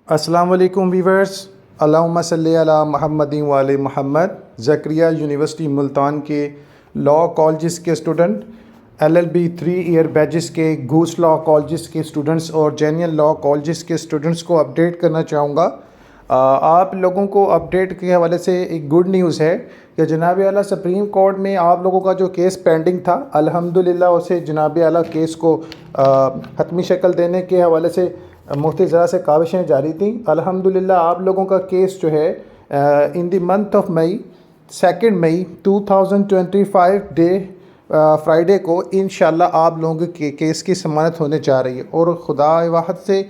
السلام علیکم ویورز، اللہم صلی علی محمد وعلی محمد۔ زکریا یونیورسٹی ملتان کے لاء کالجز کے اسٹوڈنٹ، LLB 3 ایئر بیچز کے گوس لاء کالجز کے اسٹوڈنٹس اور جینین لاء کالجز کے اسٹوڈنٹس کو اپڈیٹ کرنا چاہوں گا۔ آپ لوگوں کو اپڈیٹ کے حوالے سے ایک گڈ نیوز ہے کہ جناب اعلیٰ سپریم کورٹ میں آپ لوگوں کا جو کیس پینڈنگ تھا، الحمدللہ اسے جناب اعلیٰ کیس کو حتمی شکل دینے کے حوالے سے مفتی ذرا سے کاوشیں جاری تھیں۔ الحمدللہ آپ لوگوں کا کیس جو ہے in the month of May 2 May 2025 day Friday کو انشاءاللہ آپ لوگوں کے کیس کی ضمانت ہونے جا رہی ہے، اور خدا واحد سے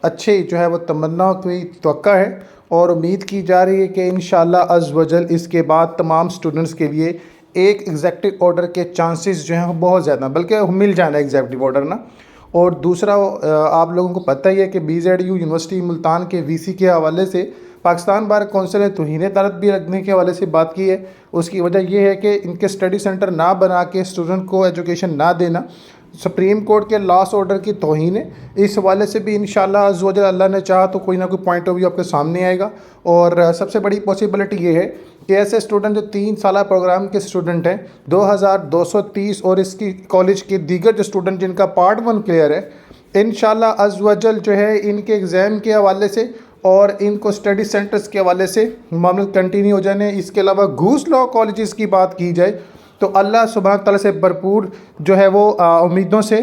اچھے جو ہے وہ تمنا کی توقع ہے اور امید کی جا رہی ہے کہ انشاءاللہ عز و جل اس کے بعد تمام سٹوڈنٹس کے لیے ایک ایگزیکٹو آرڈر کے چانسز جو ہیں وہ بہت زیادہ، بلکہ مل جانا ہے ایگزیکٹو آرڈر نا۔ اور دوسرا آپ لوگوں کو پتہ ہی ہے کہ BZU یونیورسٹی ملتان کے VC کے حوالے سے پاکستان بار کونسل نے توہین عدالت بھی رکھنے کے حوالے سے بات کی ہے۔ اس کی وجہ یہ ہے کہ ان کے اسٹڈی سینٹر نہ بنا کے اسٹوڈنٹ کو ایجوکیشن نہ دینا سپریم کورٹ کے لاسٹ آرڈر کی توہین ہے۔ اس حوالے سے بھی انشاءاللہ عز و جل اللہ نے چاہا تو کوئی نہ کوئی پوائنٹ آف ویو آپ کے سامنے آئے گا، اور سب سے بڑی پاسبلٹی یہ ہے کہ ایسے اسٹوڈنٹ جو 3 سالہ پروگرام کے اسٹوڈنٹ ہیں 2230 اور اس کی کالج کے دیگر جو اسٹوڈنٹ جن کا پارٹ 1 کلیئر ہے، انشاءاللہ عز و جل جو ہے ان کے ایگزام کے حوالے سے اور ان کو اسٹڈی سینٹرز کے حوالے سے معاملے کنٹینیو ہو جانے۔ اس کے علاوہ گوس لاء کالجز کی بات کی جائے تو اللہ سبحانہ تعالیٰ سے بھرپور جو ہے وہ امیدوں سے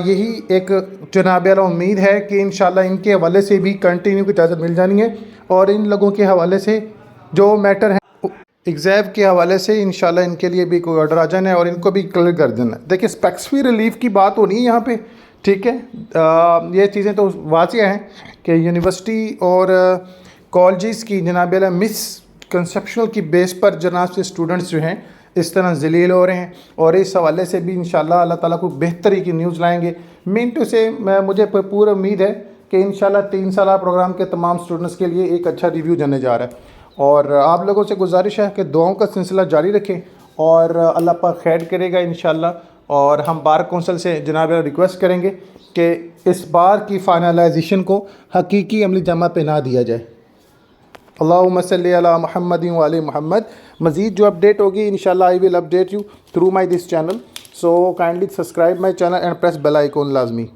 یہی ایک جناب اعلیٰ امید ہے کہ انشاءاللہ ان کے حوالے سے بھی کنٹینیو کی اجازت مل جانی ہے، اور ان لوگوں کے حوالے سے جو میٹر ہے ایگزام کے حوالے سے انشاءاللہ ان کے لیے بھی کوئی آرڈر آ جانا ہے اور ان کو بھی کلیئر کر دینا ہے۔ دیکھیں اسپیکسفی ریلیف کی بات ہونی ہے یہاں پہ، ٹھیک ہے۔ یہ چیزیں تو واضح ہیں کہ یونیورسٹی اور کالجز کی جناب اعلیٰ مس کنسیپشنل کی بیس پر جناب سے اسٹوڈنٹس جو ہیں اس طرح ذلیل ہو رہے ہیں، اور اس حوالے سے بھی انشاءاللہ اللہ تعالیٰ کو بہتری کی نیوز لائیں گے۔ منٹو سے مجھے پورا امید ہے کہ انشاءاللہ 3 سالہ پروگرام کے تمام اسٹوڈنٹس کے لیے ایک اچھا ریویو جانے جا رہا ہے، اور آپ لوگوں سے گزارش ہے کہ دعاؤں کا سلسلہ جاری رکھیں اور اللہ پاک خیر کرے گا انشاءاللہ۔ اور ہم بار کونسل سے جناب ریکویسٹ کریں گے کہ اس بار کی فائنلائزیشن کو حقیقی عملی جامہ پہنا دیا جائے۔ اللہم صلی علی محمد وعلی محمد۔ مزید جو اپڈیٹ ہوگی انشاءاللہ I will update you through my this channel, so kindly subscribe my channel and press bell icon لازمی۔